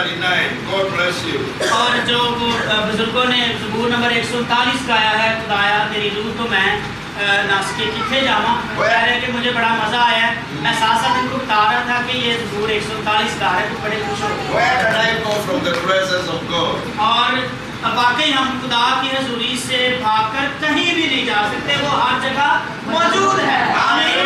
139. God bless you. और जो वो बुजुर्गों ने ज़बूर नंबर 139 गाया है, खुदाया तेरी रूह तो मैं नासके किथे जावा, कह रहे कि मुझे बड़ा मजा आया है। मैं साथ साथ इनको बता रहा था कि ये ज़बूर 139 गा रहे, तो बड़े खुश हो गए। Where can I go from the presence of God? और वाकई हम खुदा की हजूरी से भागकर कहीं भी नहीं जा सकते, वो हर जगह मौजूद है। आमीन।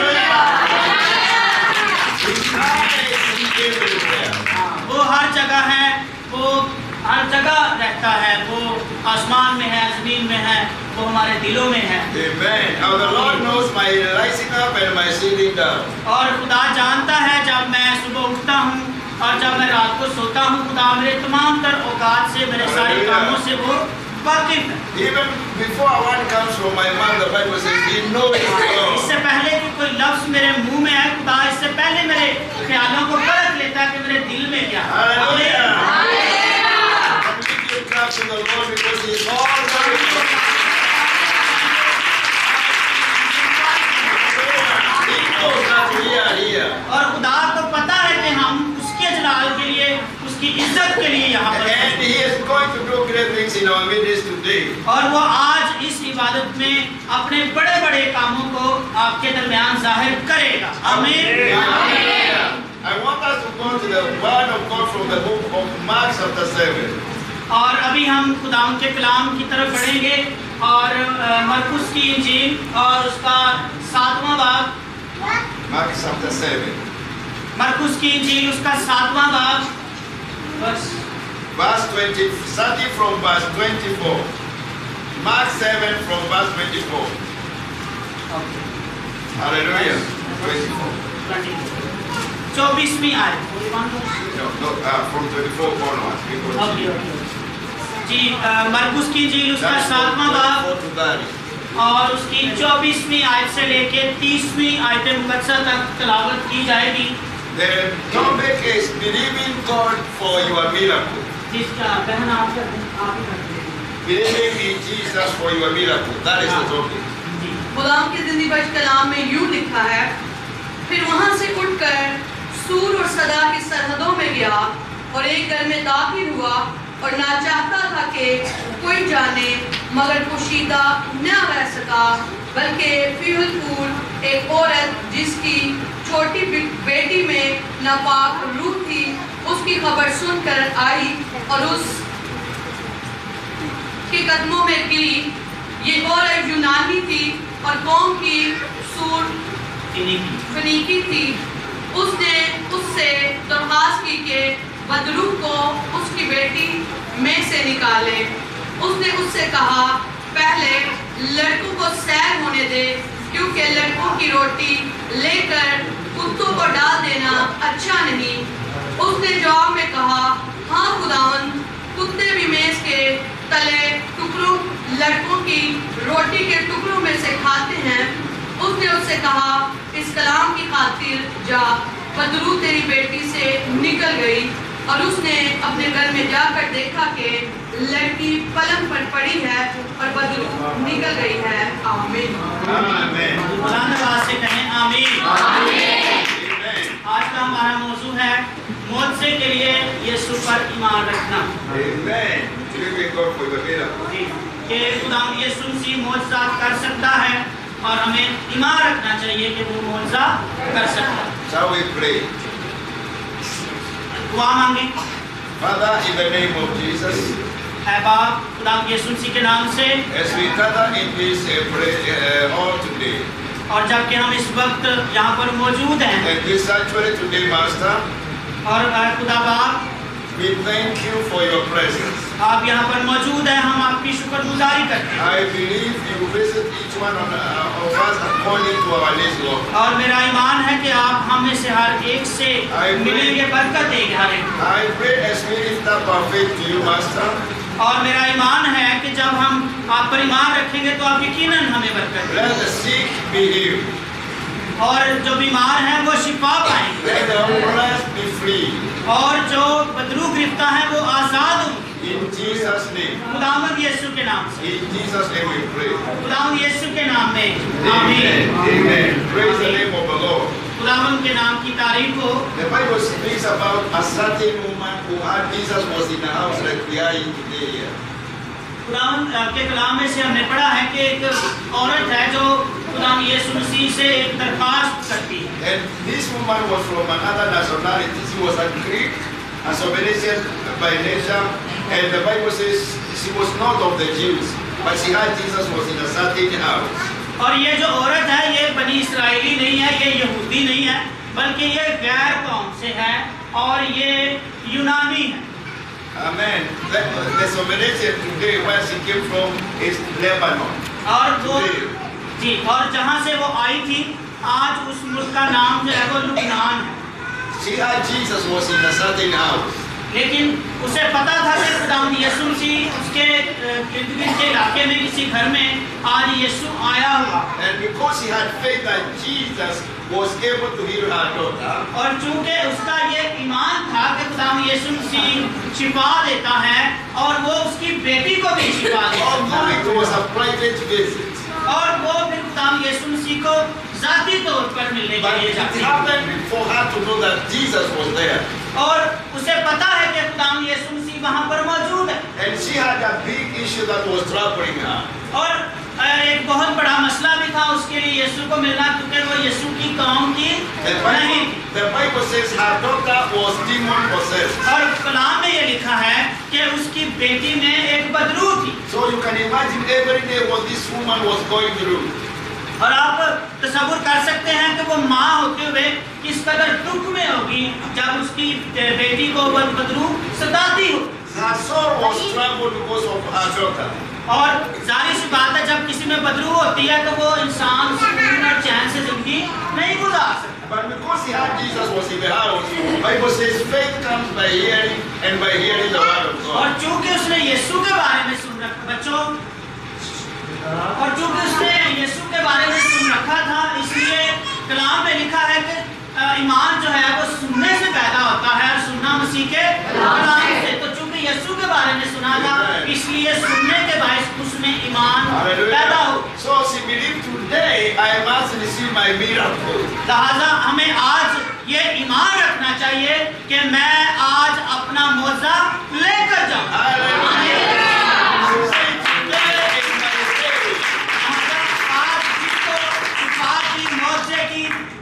वो हर जगह है, वो हर जगह रहता है, वो आसमान में है, जमीन में है, वो हमारे दिलों में है। Amen. Now the Lord knows my rising up and my sitting down. और खुदा जानता है जब मैं सुबह उठता हूँ और जब मैं रात को सोता हूँ। खुदा मेरे तमाम तर औकात से, मेरे सारे कामों से वो वाकिफ है। Even before a word comes from my mouth, the Bible says He knows it all. इससे पहले कि कोई लफ्ज मेरे मुंह में आए, खुदा इससे पहले मेरे ख्यालों को परख लेता है कि मेरे दिल में क्या है। Hallelujah. Give thanks to the Lord because He is all knowing. He knows that we are here. और खुदा को पता है कि हम उसके जलाल के लिए, उसकी इज्जत के लिए यहाँ पर हैं। And He is going to do great things in our midst today. और वो आज इस इबादत में अपने बड़े बड़े कामों को आपके दरमियान जाहिर करेगा। आमीन। I want us to go to the word of God from the book of Mark chapter 7. और अभी हम खुदाम के कलाम की तरफ बढ़ेंगे और मरकुस की इंजील और उसका 7वां बाब। Mark chapter 7. मरकुस की इंजील उसका 7वां बाब, Verse 20, starting from verse 24. Mark 7 from verse 24. Hallelujah. 24. 24वीं आयत। No, from 24 onwards. जी, मरकुस की इंजील उसका 7वां बाब और उसकी 24वीं आयत से लेके 30वीं आयत मुकद्दसा तक तिलावत की जाएगी। The topic is believing God for your miracle. जिसका बहन आप ही करते हैं। Believing in Jesus for your miracle. That is the topic. गुलाम के जिंदगी बख्श कलाम में यूं लिखा है, फिर वहां से उठकर सूर और सदा की सरहदों में गया और एक घर में दाखिल हुआ और ना चाहता था कि कोई जाने, मगर पोशीदा न रह सका, बल्कि फिलहाल एक औरत जिसकी छोटी बेटी में नापाक रूह थी, उसकी खबर सुनकर आई और उस के कदमों में गिरी। ये औरत यूनानी थी और कौम की सूर फनीकी थी। उसने उससे दरख्वास्त की कि बदरूह को उसकी बेटी में से निकाले। उसने उससे कहा, पहले लड़कों को सैर होने दे, क्योंकि लड़कों की रोटी लेकर कुत्तों को डाल देना अच्छा नहीं। उसने जवाब में कहा, हाँ खुदावंद, कुत्ते भी मेज के तले टुकड़ों लड़कों की रोटी के टुकड़ों में से खाते हैं। उसने उससे कहा, इस कलाम की खातिर जा, बदरूह तेरी बेटी से निकल गई। और उसने अपने घर में जाकर देखा कि लड़की पलंग पर पड़ी है और बदरूह निकल गई है। आमीन। Amen. धन्यवाद से कहें आमीन। आज का हमारा मौजू है मोजज़े के लिए यीशु पर ईमान रखना। Amen. Believing God for your miracle. कि खुदा यीशु मसीह मोजज़ा कर सकता है और हमें ईमान रखना चाहिए कि वो मोजज़ा कर सकता है। Shall we pray? दुआ मांगे। Father, in the name of Jesus, ऐ बाप, खुदा यीशु मसीह के नाम से, as we gather in this hall today, और जबकि हम इस वक्त यहाँ पर मौजूद हैं and this sanctuary today, Master, और खुदा बाप, we thank you for your presence. आप यहाँ पर मौजूद हैं, हम आपकी शुक्रगुजारी करते हैं। I believe you visit each one of us according to our needs, Lord. और मेरा ईमान है कि आप हमें से हर एक से मिलेंगे, बरकत देंगे हर एक। I pray as we lift up our faith to you, Master. और मेरा ईमान है कि जब हम आप पर ईमान रखेंगे तो आप यकीनन हमें बरकत देंगे। Let the sick be healed. और जो बीमार हैं वो शिफा पाएंगे। Let the oppressed be free. और जो बदरूह गिरफ्तार हैं वो आजाद होंगे। In Jesus' name. खुदावंद यीशु के नाम से। In Jesus' name we pray. खुदावंद यीशु के नाम में। Amen. आमीन। Amen. Praise the name of the Lord. खुदावंद के नाम की तारीफ हो। The Bible speaks about a certain woman who had Jesus was in the house like we are in today here. खुदावंद के कलाम में से हमने पढ़ा है कि एक औरत है जो खुदावंद यीशु मसीह से एक दरखास्त करती है। And this woman was from another nationality. She was a Greek, a Samaritan by nature, and the Bible says she was not of the Jews, but she had Jesus was in a certain house. और ये जो औरत है ये बनी इस्राएली नहीं है, ये यहूदी नहीं है, बल्कि ये गैर कौम से है और ये यूनानी है। Amen. The Samaritan today, where she came from, is Lebanon. और वो जी और जहाँ से वो आई थी आज उस मुल्क का नाम जो है वो लुबनान है। She had Jesus was in a certain house. लेकिन उसे पता था कि खुदावंद यीशु मसीह उसके इर्द-गिर्द के इलाके में किसी घर में आज यीशु आया हुआ। And because she had faith that Jesus was able to heal her daughter. और चूंकि उसका ये ईमान था कि खुदावंद यीशु मसीह शिफा देता है और वो उसकी बेटी को भी शिफा देता Although है। it was a private visit. और वो फिर खुदावंद यीशु मसीह को ज़ाती तौर पर मिलने के But लिए it जाती है। happened for her to know that Jesus was there. और उसे पता है कि खुदावंद यीशु मसीह वहाँ पर मौजूद है। And she had a big issue that was troubling her. और एक बहुत बड़ा मसला भी था उसके लिए यीशु को मिलना, क्योंकि वो यीशु की कौम की नहीं थी। The Bible says her daughter was demon possessed. और कलाम में ये लिखा है कि उसकी बेटी में एक बदरू थी। So you can imagine every day what this woman was going through. और आप तसव्वुर कर सकते हैं कि वो माँ होते हुए किस कदर दुख में होगी जब उसकी बेटी को वो बदरू सताती हो। Her soul was troubled because of her daughter. और जाहिर सी बात है जब किसी में बदरू होती है तो वो इंसान सुकून और चैन से जिंदगी नहीं गुजार सकता। But because he had Jesus was in the house, Bible says faith comes by hearing and by hearing the word of God. और चूंकि उसने यीशु के बारे में सुन रखा बच्चों और चूंकि उसने यीशु के बारे में सुन रखा था, इसलिए कलाम में लिखा है कि ईमान जो है वो सुनने से पैदा होता है और सुनना मसीह के कलाम से। तो चूंकि यीशु के बारे में सुना था, इसलिए सुनने के बाद उसमें ईमान पैदा हो। So she believed today I must receive my miracle. लिहाजा हमें आज ये ईमान रखना चाहिए कि मैं आज अपना मौजा लेकर जाऊँ।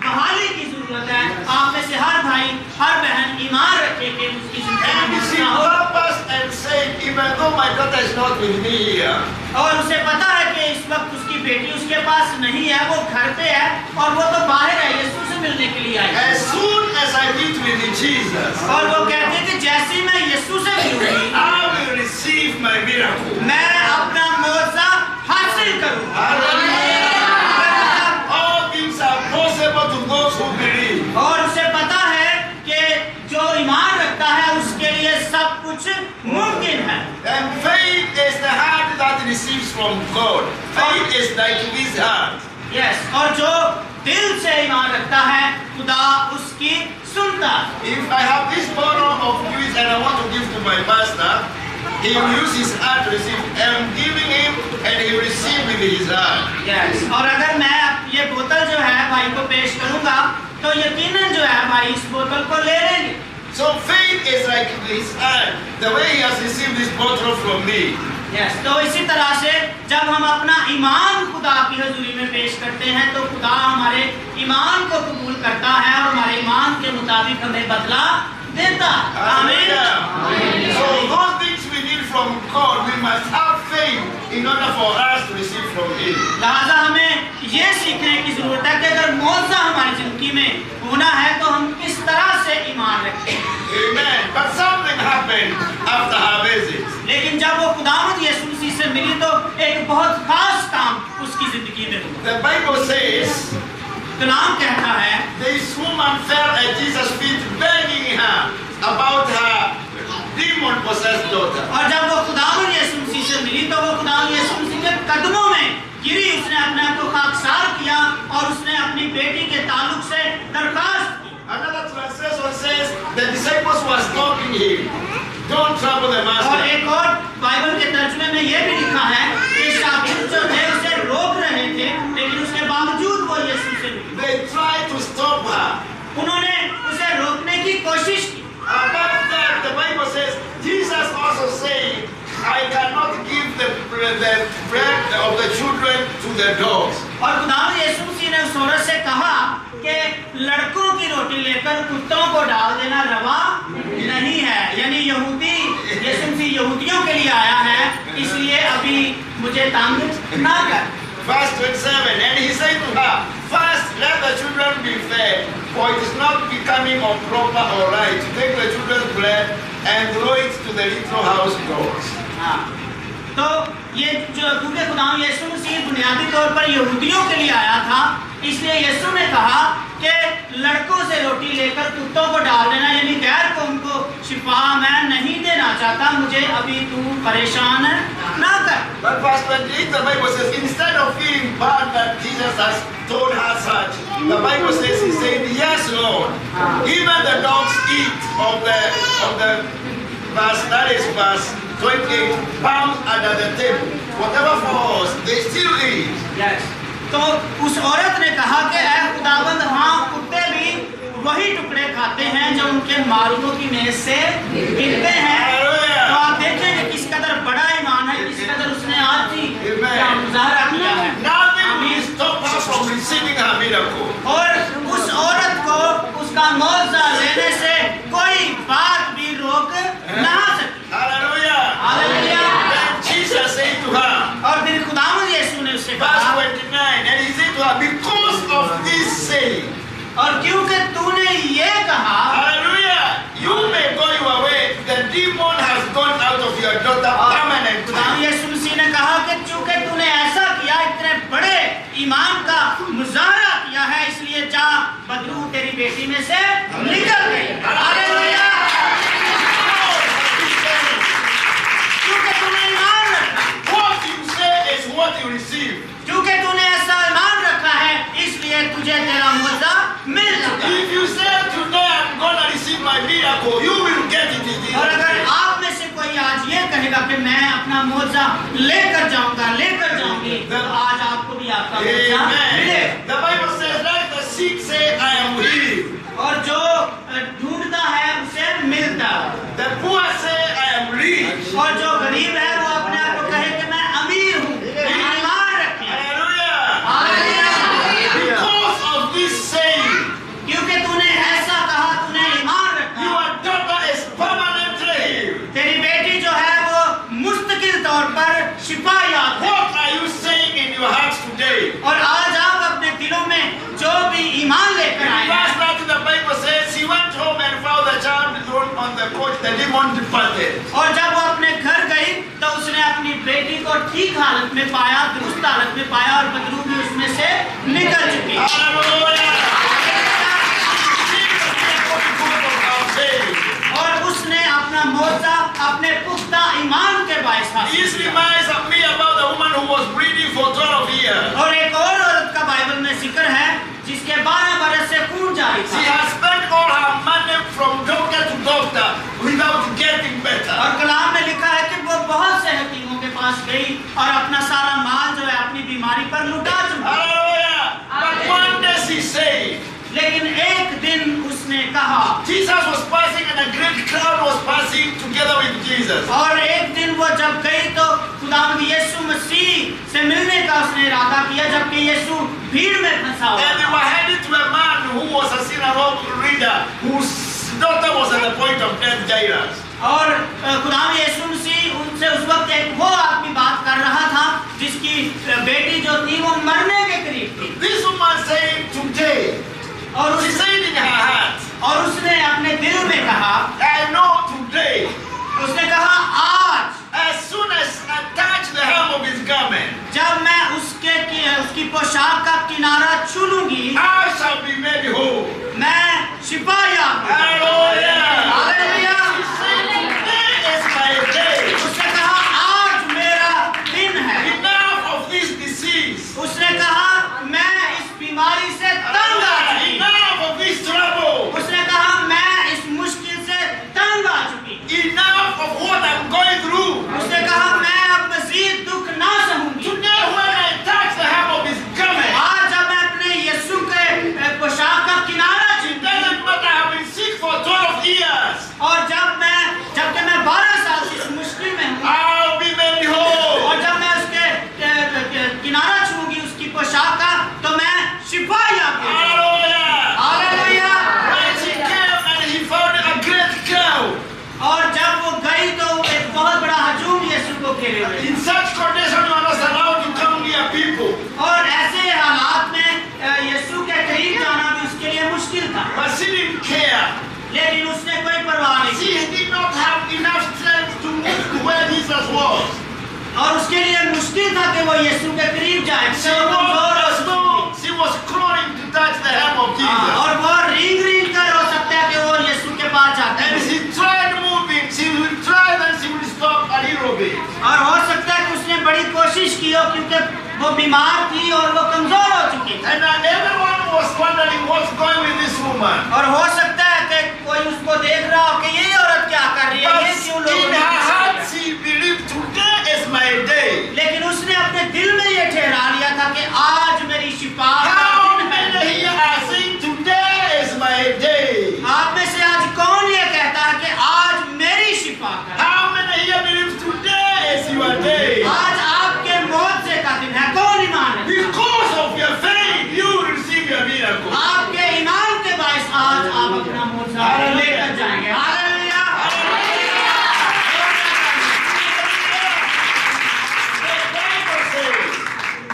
बहाली की जरूरत है। आप में से हर भाई हर बहन ईमान रखे कि उसकी And she purposed and said, even though my daughter is not with me here. और उसे पता है कि इस वक्त उसकी बेटी उसके पास नहीं है, वो घर पे है और वो तो बाहर है यीशु से मिलने के लिए आई। As soon as I meet with Jesus, और वो कहती है कि जैसे ही मैं यीशु से मिलूंगी, I will receive my miracle. मैं अपना मौजा हासिल करूंगा। All things are possible to those who believe. और उसे पता है कि जो ईमान रखता है उसके लिए सब कुछ मुमकिन है। And faith is the heart that receives from God. Faith is like his heart. Yes, और जो दिल से ईमान रखता है खुदा उसकी सुनता है। If I have this bottle of juice and I want to give to my pastor, he will use his heart to receive. I am giving him and he will receive with his heart. Yes, और अगर मैं ये बोतल जो है भाई को पेश करूंगा तो यकीनन जो है भाई इस बोतल को ले लेंगे। So faith is like his heart, the way he has received this bottle from me. Yes, तो इसी तरह से जब हम अपना ईमान खुदा की हजूरी में पेश करते हैं तो खुदा हमारे ईमान को कबूल करता है और हमारे ईमान के मुताबिक हमें बदला देता है। आमीन। So those things we need from God, we must have faith in order for us to receive from him. लिहाजा हमें ये सीखने की जरूरत है कि अगर मौजा हमारी जिंदगी में होना है तो हम किस तरह से ईमान रखें। Amen. But something happened after her visit. लेकिन जब वो खुदावंद यीशु मसीह से मिली तो एक बहुत खास काम उसकी जिंदगी में हुआ। The Bible says, कलाम कहता है this woman fell at Jesus' feet begging her about her demon-possessed daughter. और जब वो खुदावंद यीशु मसीह से मिली तो वो खुदावंद यीशु मसीह के कदमों में गिरी, उसने अपने आप को खाकसार किया और उसने अपनी बेटी के ताल्लुक से दरखास्त की। Another translation says the disciples were stopping him. Don't trouble the और master. एक और बाइबल के तर्जुमे में ये भी लिखा है कि शागिर्द जो थे उसे रोक रहे थे, लेकिन उसके बावजूद वो यीशु से मिली। They tried to stop her. उन्होंने उसे रोकने की कोशिश की। About that, the Bible the bread of the children to the dogs. और खुदावंद यीशु मसीह ने उस औरत से कहा कि लड़कों की रोटी लेकर कुत्तों को डाल देना रवा नहीं है। यानी यहूदी, यीशु मसीह यहूदियों के लिए आया है, इसलिए अभी मुझे तंग ना कर। Verse 27, and he said to her, first let the children be fed, for it is not becoming or proper or right to take the children's bread and throw it to the little house dogs. हाँ, तो ये जो क्योंकि खुदावंद यीशु मसीह बुनियादी तौर पर यहूदियों के लिए आया था, इसलिए यीशु ने कहा कि लड़कों से रोटी लेकर कुत्तों को डाल देना, यानी गैर कौम को शिफा मैं नहीं देना चाहता, मुझे अभी तू परेशान ना कर। But verse 28, the Bible says, instead of feeling bad that Jesus has told her such, the Bible says, he said, yes, Lord, even the dogs eat of the verse, that is verse 28, palms under the table, whatever falls, they still eat. Yes. तो उस औरत ने कहा कि ऐ खुदावंद, हाँ कुत्ते भी वही टुकड़े खाते हैं जो उनके मालिकों की मेज से गिरते हैं। तो आप देखें कि किस कदर बड़ा ईमान है, किस कदर उसने आज ही मुजाहरा किया है। और उस औरत को उसका मौजज़ा लेने से कोई बात भी रोक ना सकी। हालेलुया। और फिर खुदावंद यीशु ने उससे कहा, because of this saying, और क्योंकि तूने ये कहा, you may go your way, the demon has gone out of your daughter permanently. खुदावंद यीशु मसीह ने कहा कि चूंकि तूने ऐसा किया, इतने बड़े ईमान का मुजाहरा किया है, इसलिए जा, बदरू तेरी बेटी में से निकल गई। हालेलुया। क्योंकि तूने ईमान रखा, What you say is what you receive. क्योंकि तूने ऐसा ईमान रखा है, इसलिए तुझे तेरा मुआवजा मिल चुका है। If you say today I'm gonna receive my miracle, you will get it. और अगर आप में से कोई आज ये कहेगा कि मैं अपना मुआवजा लेकर जाऊंगी, तो आज आपको भी आपका मुआवजा मिलेगा। The Bible says, let the sick say I am healed. और जो ढूंढता है उसे मिलता है। The poor say I am rich. और जो गरीब है वो अपने आप को कहे कि मैं अमीर हूँ। ईमान रखें। Because of this saying, क्योंकि तूने ऐसा कहा, तूने ईमान रखा, your daughter is permanently healed. तेरी बेटी जो है वो मुस्तकिल तौर पर शिफा याद है। What are you saying in your heart today? और आज आप अपने दिलों में जो भी ईमान लेकर आए हैं, Last night the Bible says she went home and found the child thrown on the couch. The demon departed. और जब वो अपने घर गई तो उसने अपनी बेटी को ठीक हालत में पाया, दुरुस्त हालत में पाया, और बदरू भी उसमें से निकल चुकी। और उसने अपना मुआवजा अपने पुख्ता ईमान के बायस हासिल This किया। reminds me about the woman who was bleeding for 12 years. और एक और औरत का बाइबल में जिक्र है जिसके 12 बरस से खून जारी She था, has spent all her money from doctor to doctor without getting better. और कलाम में लिखा है कि वो बहुत से हकीमों के पास गई और अपना सारा माल जो है अपनी बीमारी पर लुटा चुकी। Hallelujah. But one day she said, लेकिन एक दिन उसने कहा, Jesus was passing and a great crowd was passing together with Jesus. और एक दिन वो जब गई तो खुदावंद यीशु मसीह से मिलने का उसने इरादा किया, जबकि यीशु भीड़ में फंसा हुआ And they were headed to a man who was a synagogue leader whose daughter was at the point of death, Jairus. और खुदावंद यीशु मसीह उनसे उस वक्त एक वो आदमी बात कर रहा था जिसकी बेटी जो थी वो मरने के करीब थी। This woman said today, और she said in her heart, और उसने अपने दिल में कहा, I know today, उसने कहा आज as soon as I touch the hem of his garment, जब मैं उसकी पोशाक का किनारा छू लूंगी, I shall be made whole. मैं शिफा याब हूँ। Hallelujah. Hallelujah. She said, today is my day. उसने कहा आज मेरा दिन है। Enough of this disease. उसने कहा मैं इस बीमारी से तंग आ चुकी। Enough of this trouble. उसने कहा मैं इस मुश्किल से तंग आ चुकी। Enough of what I'm going through. उसने कहा मैं अब मज़ीद दुख ना सहूंगी। Today when I touch the hem of his garment, आज जब मैं अपने यीशु के पोशाक का किनारा she didn't care. लेकिन उसने कोई परवाह नहीं की। She did not have enough strength to move to where Jesus was. और उसके लिए मुश्किल था कि वो यीशु के करीब जाए। She was crawling to touch the hem of Jesus. और वो रींग कर हो सकता है कि वो यीशु के पास जाता है। And she tried moving. She would try, then she would stop a little bit. और हो सकता है कि उसने बड़ी कोशिश की हो क्योंकि वो बीमार थी और वो कमजोर हो चुकी थी। And everyone was wondering what's going with this woman. और हो सकता है कि कोई उसको देख रहा हो कि ये औरत क्या कर रही है, ये क्यों लोगों In ने her पूछा? heart, she believed today is my day. लेकिन उसने अपने दिल में ये ठहरा लिया था कि आज मेरी शिफा का How दिन है। many here are saying today is my day? आप में से आज कौन ये कहता है कि आज मेरी शिफा का दिन? How many here believe today is your day? आज आपके मौत का दिन है। कौन ईमान है? Because of your faith, you will receive your miracle. आपके ईमान के बायस आज आप अपना मोर्चा लेकर जाएंगे। हालेलुया।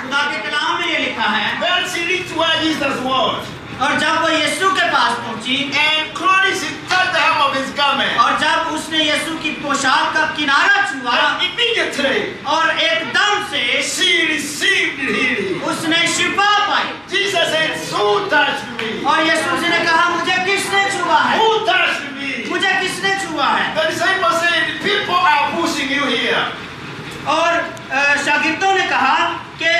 खुदा के कलाम में ये लिखा है। When she reached where Jesus was, और जब वो यीशु के पास पहुंची and crawling, she touched the hem of his garment. और जब उसने यीशु की पोशाक का किनारा छुआ And immediately, और एकदम से she received healing. उसने शिफा पाई। Jesus said, "Who touched me? और यीशु ने कहा मुझे किसने छुआ है? Who touched me?" मुझे किसने छुआ है? The disciples said, "People are pushing you here." और शागिर्दों ने कहा कि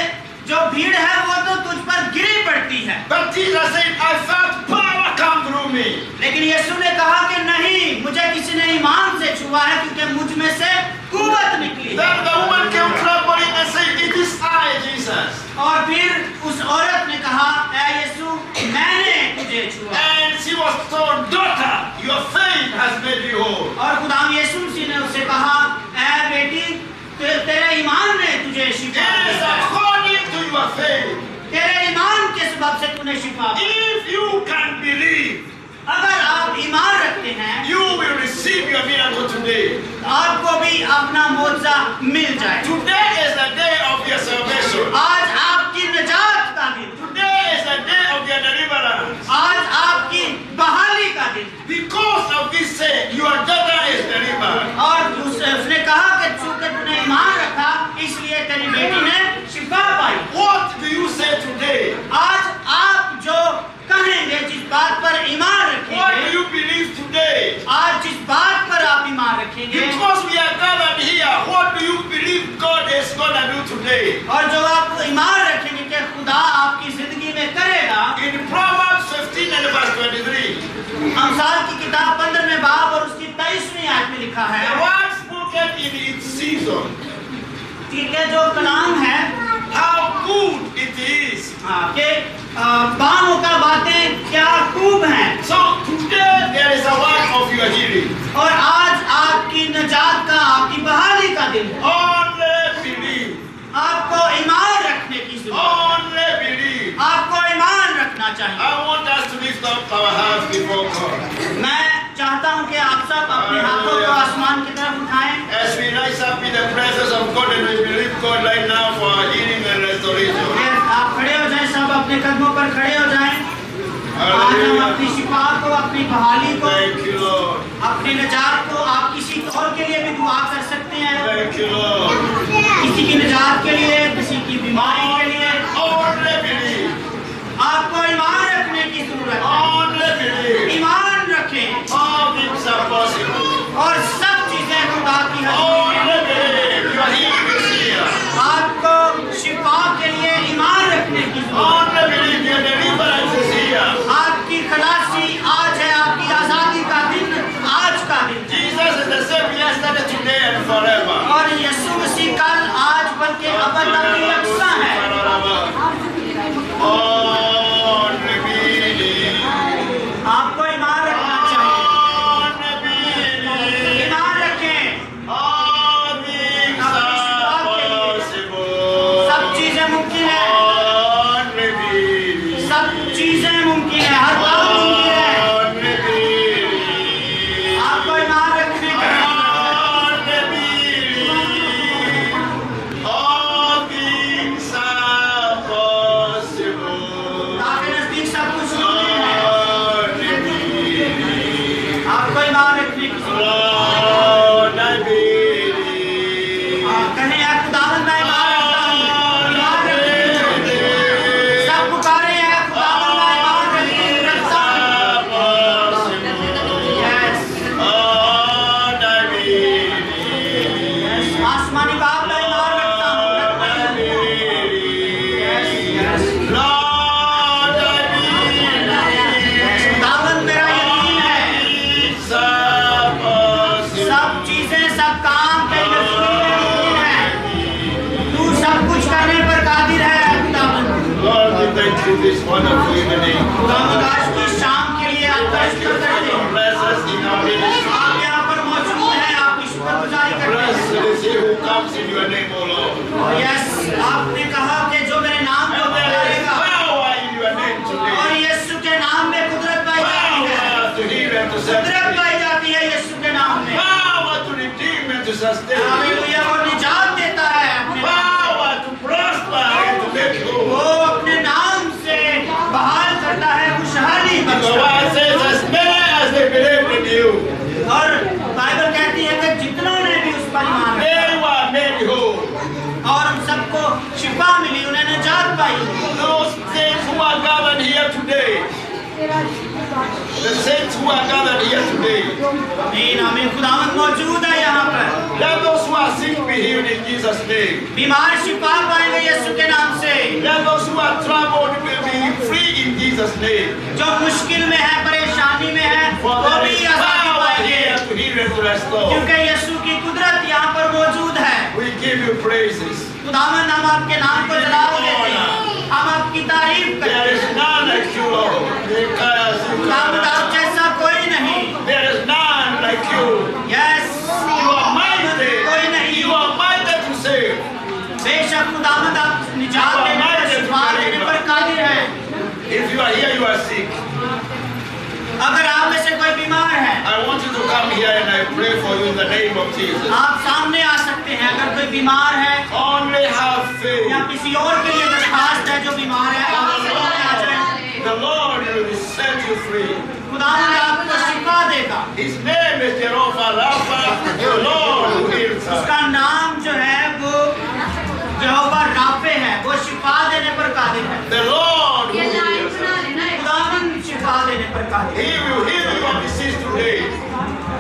जो भीड़ है वो तो तुझ पर गिरी पड़ती है। But Jesus said, "I felt power come through me." लेकिन यीशु ने कहा कि नहीं, मुझे किसी ने ईमान से छुआ है क्योंकि मुझ में से कुव्वत निकली है। Then the woman came trembling and said, "It is I, Jesus." और फिर उस औरत ने कहा, ऐ यीशु, मैंने तुझे छुआ। And she was told, "Daughter, your faith has made you whole." और खुदाम यीशु मसीह ने उससे कहा, ऐ बेटी, तेरे ईमान ने तुझे शिफा It is दी है। according to your faith. तेरे ईमान के सबब से तूने शिफा पाई। If you can believe, अगर आप ईमान रखते हैं, you will receive your miracle today. आपको भी अपना मौजा मिल जाए। Today is the day of your salvation. आज आपकी निजात का दिन, Today is the day of your deliverance. आज आपकी बहाली का दिन। Because of this say, your daughter is delivered. और उसने कहा कि चूंकि तूने ईमान रखा इसलिए तेरी बेटी ने शिफा पाई। What do you say today? आज आप जो कहेंगे, जिस बात पर ईमान What do रखेंगे, you believe today? आज जिस बात पर आप ईमान रखेंगे, Because we are gathered here, what do you believe God is going to do today? और जो आप ईमान रखेंगे कि खुदा आपकी जिंदगी में करेगा। In Proverbs 15 and verse 23, अमसाल की किताब 15वें बाब और उसकी 23वीं आयत में लिखा है, the word spoken in its season, ठीक है, जो कलाम है how good it is. कि बानों का बातें क्या खूब हैं। So today there is a word of your healing. और आज आपकी निजात का, आपकी बहाली का दिन है। Only believe. आपको ईमान रखने की जरूरत है। Only believe. आपको ईमान रखना चाहिए। I want us to lift up our hands before God. मैं चाहता हूँ कि आप सब अपने हाथों को आसमान की तरफ उठाएं। As we rise up in the presence of God and we believe God right now for our healing and restoration. आप खड़े हो जाएं, सब अपने कदमों पर खड़े हो जाएं। आज हम Hallelujah. अपनी शिफा को, अपनी बहाली को, Thank you, Lord. अपनी निजात को, आप किसी और के लिए भी दुआ कर सकते हैं। Thank you, Lord. किसी की निजात के लिए, किसी की बीमारी के लिए। Only believe. आपको ईमान रखने की जरूरत है। Only believe. ईमान रखें All things are possible. और सब चीजें खुदा की हजूरी में। Only believe. Your healing is here. आपको शिफा के लिए ईमान रखने की जरूरत Only believe. Your deliverance is here. है। आपकी खलासी आज है, आपकी आजादी का दिन आज का दिन है। Jesus is the same yesterday, today, and forever. और यीशु मसीह कल, आज, बल्कि अबद तक की यकसा है। Only believe. आप to set कुदरत free. पाई जाती है यीशु के नाम में। Power to redeem and to sustain. Hallelujah, वो निजात देता है अपने नाम Power to prosper and to make से। वो whole. अपने नाम से बहाल करता है, खुशहाली The बख्शता word है। says, as many as they believed in you, और बाइबल कहती है कि जितनों ने भी उस पर ईमान they रखा were made whole. और उन सबको शिफा मिली, उन्हें निजात पाई। Those saints who are gathered here today, the saints who are gathered here today, आमीन आमीन। खुदावंद मौजूद है यहाँ पर। let those who are sick be healed in Jesus' name. बीमार शिफा पाएंगे यीशु के नाम से। Let those who are troubled be free in Jesus' name. जो मुश्किल में है, परेशानी में है, For वो there भी is आजादी power पाएंगे, here to heal and to restore. क्योंकि यीशु की कुदरत यहाँ पर मौजूद है। We give you praises. खुदावंद, हम आपके नाम को जलाल देते हैं, हम आपकी तारीफ करते There is हैं। none like you, Lord. खुदावंद, आप जैसा कोई नहीं। There is none like you. Yes, You are mighty. कोई नहीं। You are mighty to save. बेशक खुदावंद, आप निजात देने पर, शिफा देने पर कादिर हैं। If you are here, you are sick. अगर आप में से कोई बीमार है, I want you to come here and I pray for you in the name of Jesus. आप सामने आ सकते हैं। अगर कोई बीमार है Only have faith. या किसी और के लिए दरखास्त है जो बीमार है, आप सामने आ जाएं। The Lord will set you free. खुदावंद आपको शिफा देगा। His name is Jehovah Rapha, the Lord who heals us. उसका नाम जो है वो यहोवा राफे है, वो शिफा देने पर कादिर है। The Lord who heals us. खुदावंद शिफा देने पर कादिर He है। will heal your disease today.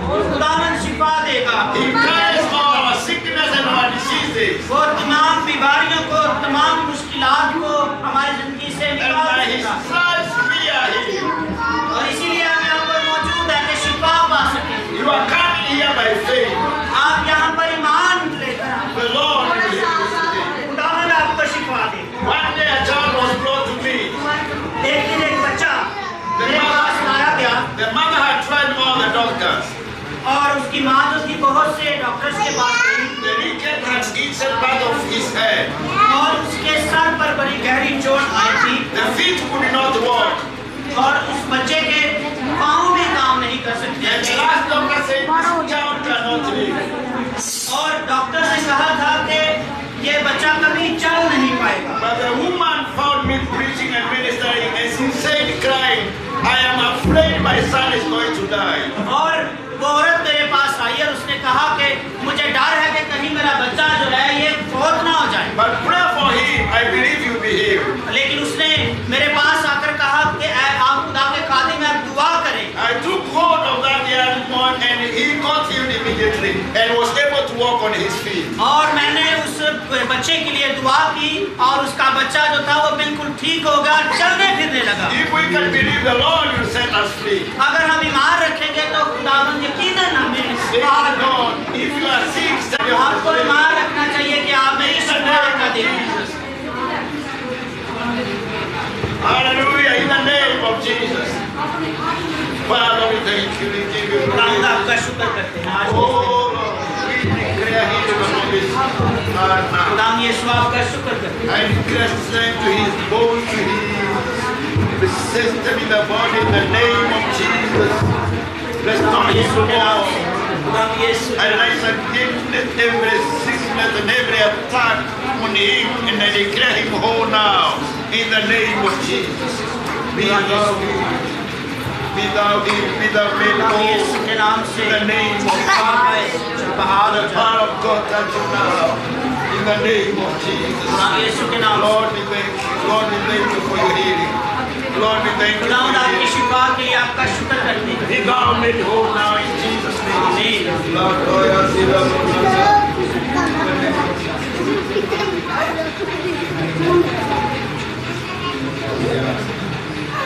खुदावंद शिफा देगा। He carries all our sickness and our diseases. वो तमाम बीमारियों को, तमाम मुश्किलात को हमारी जिंदगी से And निकाल by His देगा। stripes we are healed. और इसीलिए हम यहाँ पर मौजूद है कि शिफा पा सकें। You are coming here by faith. आप यहाँ पर ईमान लेकर आए। The Lord will heal you today. खुदावंद आपको शिफा दे। One day a child was brought to me. एक दिन एक बच्चा मेरे पास लाया गया The mother had tried all the doctors. और उसकी माँ जो थी बहुत से डॉक्टर्स के पास गई The wicked had eaten part of his head. और उसके सर पर बड़ी गहरी चोट आई थी The feet could not walk. और उस बच्चे के पाँव भी काम नहीं कर सकते And the थे। last doctor said, this child cannot live. और डॉक्टर ने कहा था कि ये बच्चा कभी चल नहीं पाएगा। But the woman found me preaching and ministering and she said crying, I am afraid my son is going to die. और वो औरत मेरे पास आई और उसने कहा कि मुझे डर है कि कहीं मेरा बच्चा जो है ये फौत ना हो जाए। But pray for him, I believe you'll be healed. लेकिन उसने मेरे पास आकर कहा कि आप खुदा के खादिम में आप दुआ करें। I took hold of that young boy and he got healed immediately and was able to walk on his feet. और मैंने उस बच्चे के लिए दुआ की और उसका बच्चा जो था वो बिल्कुल ठीक हो गया, चलने फिरने लगा। If we can believe the Lord will set us free. अगर हम ईमान रखेंगे तो खुदावंद यकीनन हमें Say, बाहर करेगा। Lord, if you are sick, stand your आपको ईमान रखना चाहिए कि आप मेरी शिफा कर देंगे। Hallelujah, in the name of Jesus. Father, we thank you, we give you खुदावंद praise. आपका शुक्र करते हैं। आज Oh Lord, we declare healing on this heart now. खुदावंद यीशु आपका शुक्र करते हैं। I declare strength to his bones, to his system in the body, in the name of Jesus. Restore him यीशु के नाम से tomorrow. खुदावंद यीशु I rise against every sickness and every attack on him, and I declare him whole now, in the name of Jesus. Be thou healed. Be thou healed. Be thou made खुदावंद whole. यीशु के नाम से In the name of शिफा पाए, बहाल हो the जाए। power of God touch you now. In the name of Jesus. खुदावंद यीशु के नाम से Lord, we thank you. Lord, we thank you for your healing. Lord, we thank you for खुदावंद your आपकी healing. शिफा के लिए आपका शुक्र करते हैं। Be thou made whole now in Jesus' name. आमीन। Lord, Lord, I see the Lord.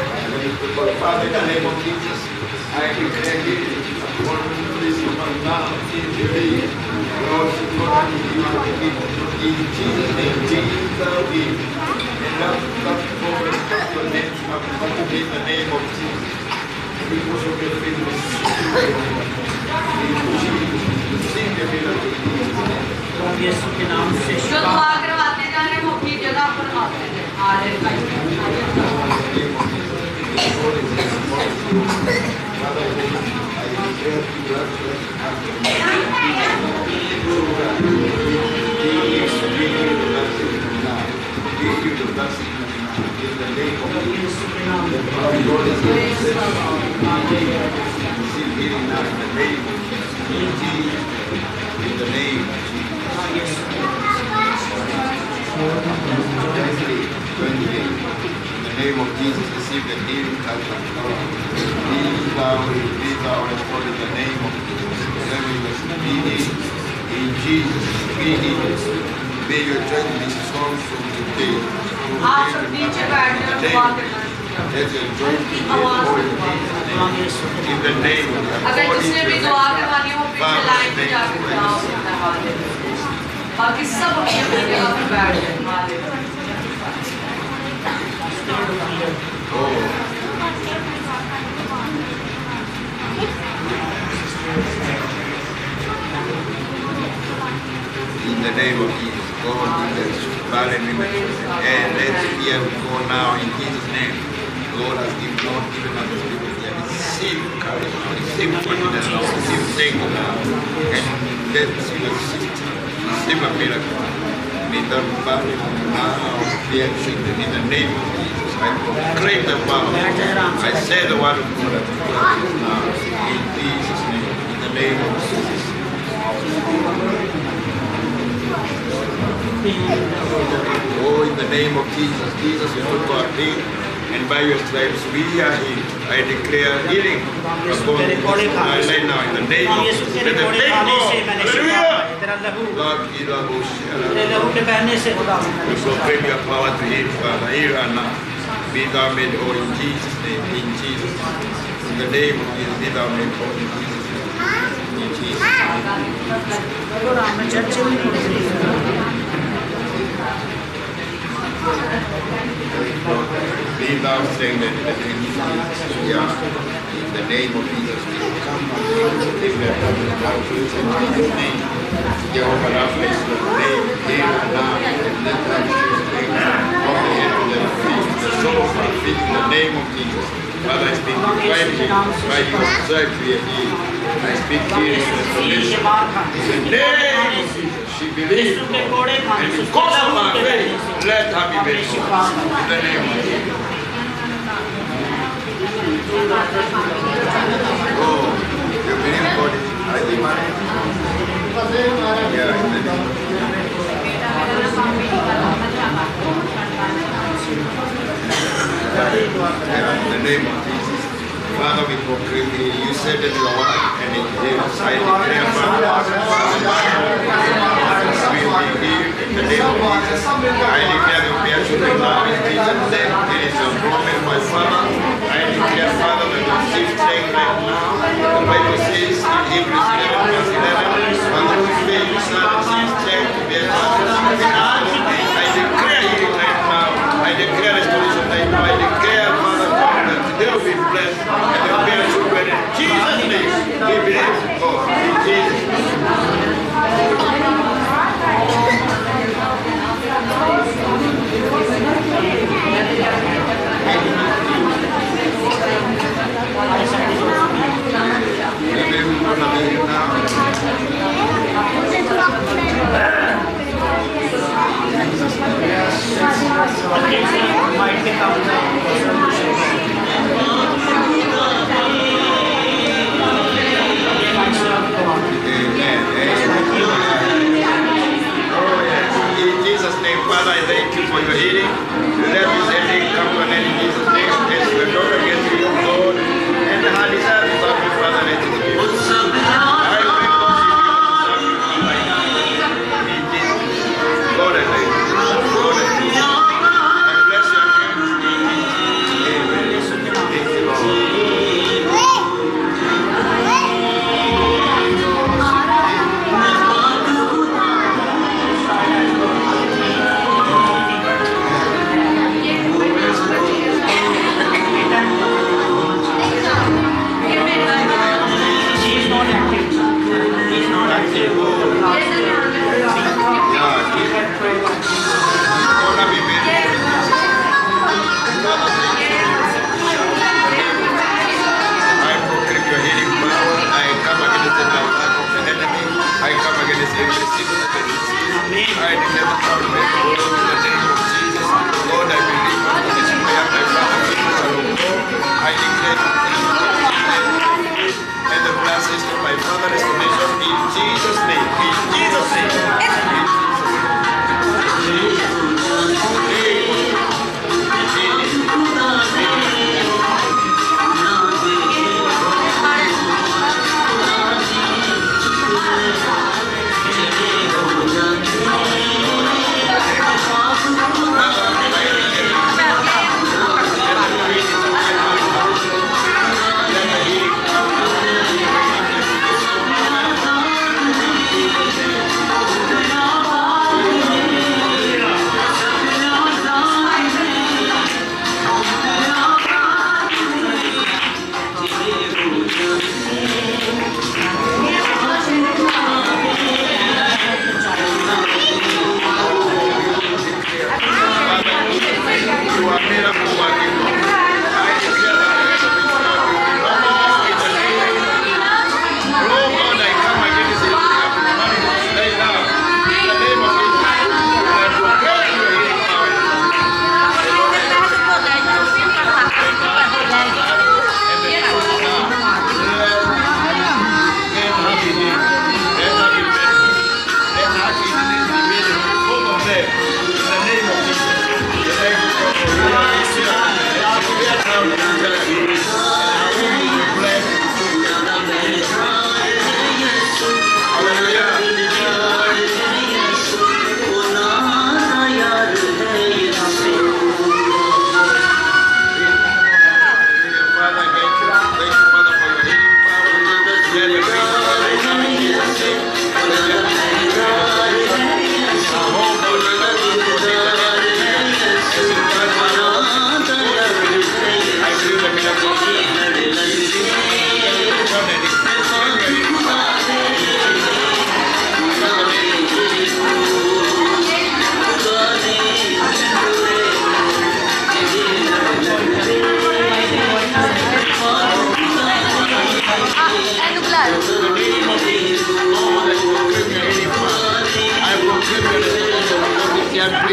Father, in the name of Jesus, I declare healing upon this woman now. In the name Lord, God, in Jesus' name, Jesus, we and now come forward, come your name, come in the name of Jesus. We worship your faithfulness. Sing the miracle. खुदावंद यीशु के नाम से जो शिफा दुआ करवाते जा रहे हैं वो अपनी जगह पर आते हैं। Hallelujah. Father, name of Jesus, receive the healing touch of God. Be thou restored in the name of Jesus. Wherever you must be healed. In Jesus, be healed. May your church be strong from today. आप सब नीचे बैठ जाओ दुआ करना Let your joint be in the name of God. अगर जिसने भी दुआ करवानी हो पीछे लाइन में जाकर दुआ करना है बाकी सब अपनी अपनी जगह पर बैठ जाए In the name of Jesus, God, in the barren women, and let's hear go now in Jesus' name. Lord has not given us the spirit of fear. Receive courage, receive confidence, receive faith now, and let's receive a miracle. May the barren now be shaken in the name of Jesus. I proclaim the power. I say the word of God now in Jesus' name. In the name of Jesus. Oh, in the name of Jesus, Jesus, you know God healed, and by your stripes we are healed. I declare healing upon my life now in the name of Jesus. Let the faith go. Hallelujah. Lord, we proclaim your power to heal, Father. Here and now. Be thou made whole in Jesus' name. In Jesus' name. In the name of Jesus, be thou made whole in Jesus' name. In Jesus' name. Be thou strengthened in the name of Jesus. Yeah. In the name of Jesus. Come on. Declare that in Jesus' name. Jehovah Rapha is your name. Here and now. Let that strength from the head to the feet, the soul of our feet, in the name of Jesus. Father, I speak divinely by your stripes we are healed. I speak healing and restoration. In the name of Jesus. She believes, and because of our faith, let her be made whole. In the name of Jesus. Oh, you believe God is highly married? Yeah, in the name of in the name of Jesus. Father, we proclaim you said that your word and it is I declare, Father, we will be healed in the name of Jesus. I declare that we are children now in Jesus' name. It is your promise, my Father. I declare, Father, that you receive strength right now. The Bible says in Hebrews 11 verse 11, Father, we pray you shall receive strength to be able to I declare healing right now. I declare restoration right now. I declare, Father God, that they will be blessed and they will be our children. In Jesus' name, we believe God. In Jesus' name. might become the solution.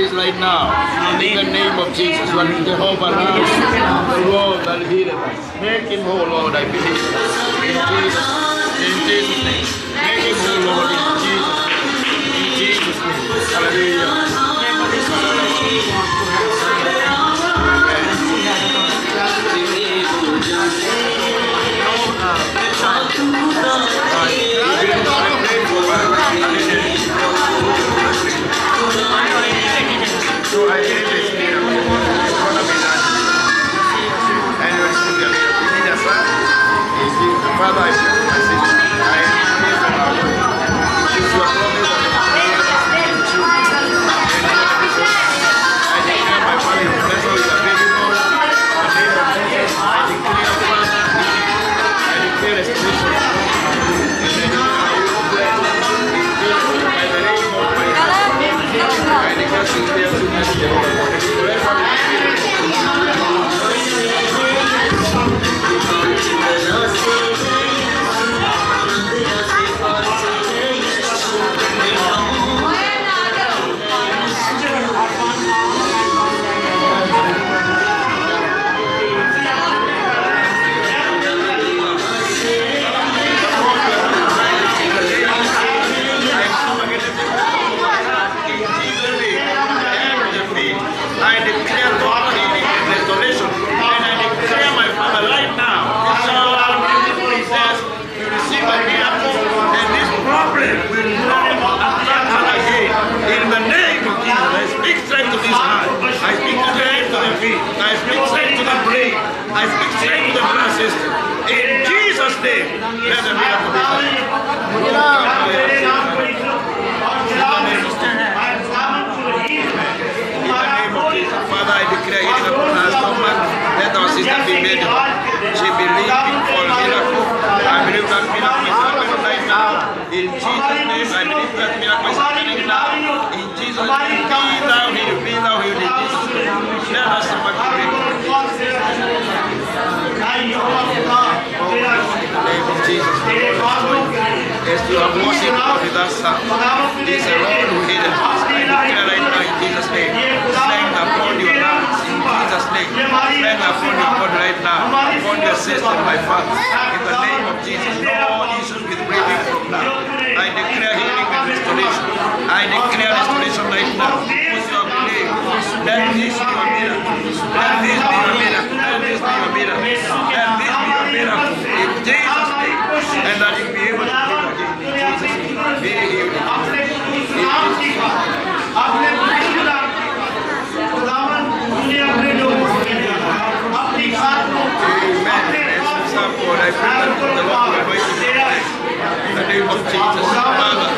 bodies right now. In the name of Jesus, you are Jehovah Rapha, the Lord that healeth us. Make him whole, Lord, I believe. In Jesus' name. Make him whole, Lord, in Jesus' name. Hallelujah. So I did this here. Father, I pray for my sister. I pray for my Lord. It's your promise that I declare my family blessed with a baby boy. In the name of Jesus, I declare restoration. In the name of I declare sincere goodness. I speak strength to the blood system. In Jesus' name, let the miracle be done. Father, I declare healing upon her stomach. Let our sister be made. She believed for a miracle. I believe that miracle is happening right now. In Jesus' name, I believe that miracle is happening now. In Jesus' name, be thou healed, be thou healed in Jesus' name. Let us stomach be made. In the name of Jesus, as you are worshiping with us, this is the Lord who healed us. I declare right now in Jesus' name, strength upon your lungs, in Jesus' name, strength upon your body right now, upon your system, my Father. In the name of Jesus, no issues with breathing from now. I declare healing and restoration. I declare restoration right now. Put your belief. Let this be your miracle. Let this be your miracle. Let this be your miracle. Let this be your miracle. In Jesus' name. And that you be able to live again. In Jesus' name. Be healed. I pray that the Lord will wait in the name of Jesus. Father,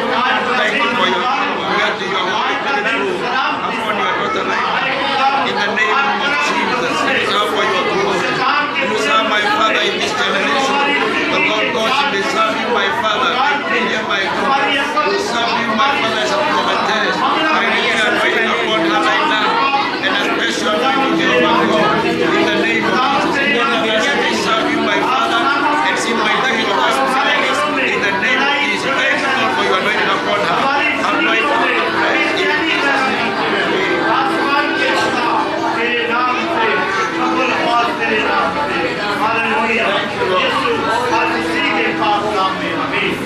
thank you for your word to your holy ministry upon your daughter life. In the name of Jesus, use her for your glory. Use her, my Father, in this generation. The Lord God should be serving my Father. Hear my God. To serve you, my Father, as a prophetess. I declare anointing upon her right now. And a special anointing over God. In the name of Jesus. Let me serve you, my Father. In my name of Jesus, in the name of Jesus, thank you Lord for your anointing upon her. Anointing upon her. In Jesus' name.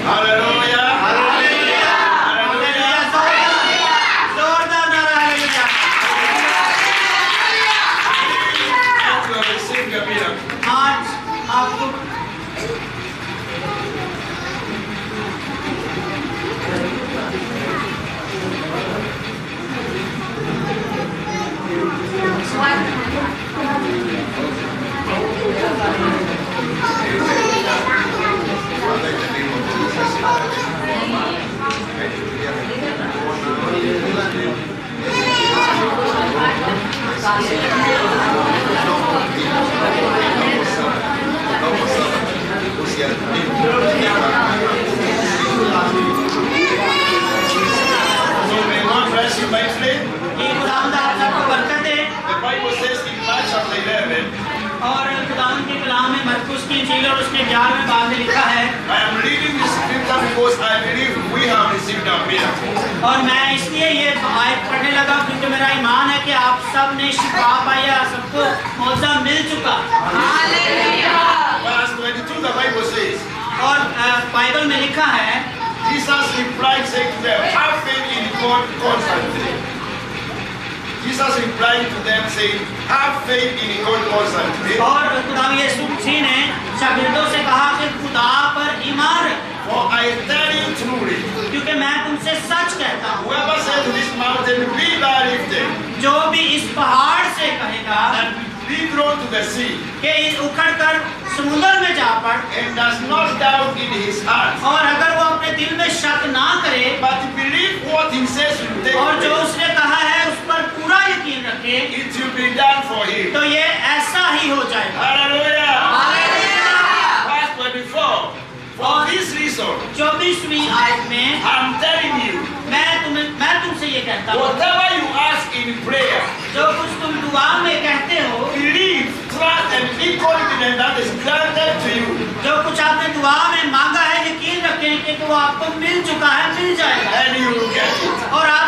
Hallelujah. और खुदावंद के कलाम में मरकुस की इंजील और उसके 11वें बाब में लिखा है I am reading this scripture because I believe we we have received our miracle. और मैं इसलिए ये आयत पढ़ने लगा क्योंकि मेरा ईमान है कि आप सब ने शिफा पाया, सबको मौजा मिल चुका। Verse 22, the Bible says, और बाइबल में लिखा है, Jesus replied, saying to them, have faith in God constantly. Jesus replied to them, saying, have faith in God constantly. और खुदा यीशु मसीह ने शागिर्दों से कहा कि खुदा पर ईमान रखो। For I tell you truly, क्योंकि मैं तुमसे सच कहता हूँ, whoever says to this mountain, be thou lifted, जो भी इस पहाड़ से कहेगा and be thrown to the sea, कि उखड़ कर समुद्र में जा पड़, and does not doubt in his heart, और अगर वो अपने दिल में शक ना करे, but believe what he says will take और जो place, उसने कहा है उस पर पूरा यकीन रखे, it will be done for him. तो ये ऐसा ही हो जाएगा। Hallelujah! Hallelujah. Verse 24. For this reason, 24वीं आयत में I'm telling you, मैं तुमसे ये कहता हूँ, whatever you ask in prayer, जो कुछ तुम दुआ में कहते हो, believe, trust, and be confident that is granted to you, जो कुछ आपने दुआ में मांगा है, यकीन रखें कि वो आपको मिल चुका है, मिल जाएगा, and you will get it. और आप